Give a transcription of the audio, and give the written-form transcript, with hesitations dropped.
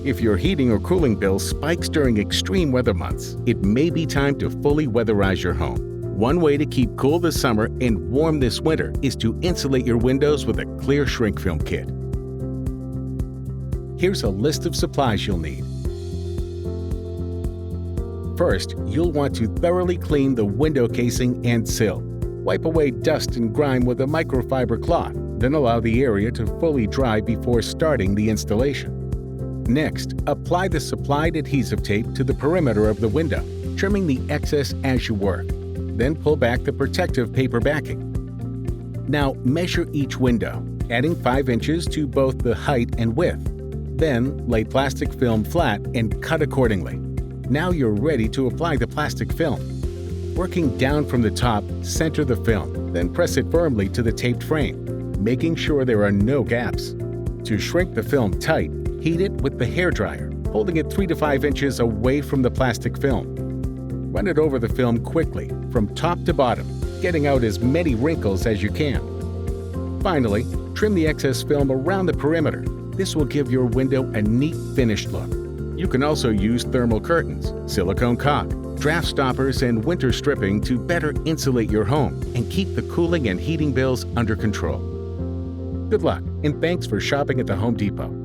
If your heating or cooling bill spikes during extreme weather months, it may be time to fully weatherize your home. One way to keep cool this summer and warm this winter is to insulate your windows with a clear shrink film kit. Here's a list of supplies you'll need. First, you'll want to thoroughly clean the window casing and sill. Wipe away dust and grime with a microfiber cloth, then allow the area to fully dry before starting the installation. Next, apply the supplied adhesive tape to the perimeter of the window, trimming the excess as you work. Then pull back the protective paper backing. Now measure each window, adding 5 inches to both the height and width. Then lay plastic film flat and cut accordingly. Now you're ready to apply the plastic film. Working down from the top, center the film, then press it firmly to the taped frame, making sure there are no gaps. To shrink the film tight, heat it with the hairdryer, holding it 3 to 5 inches away from the plastic film. Run it over the film quickly, from top to bottom, getting out as many wrinkles as you can. Finally, trim the excess film around the perimeter. This will give your window a neat, finished look. You can also use thermal curtains, silicone caulk, draft stoppers, and winter stripping to better insulate your home and keep the cooling and heating bills under control. Good luck, and thanks for shopping at the Home Depot.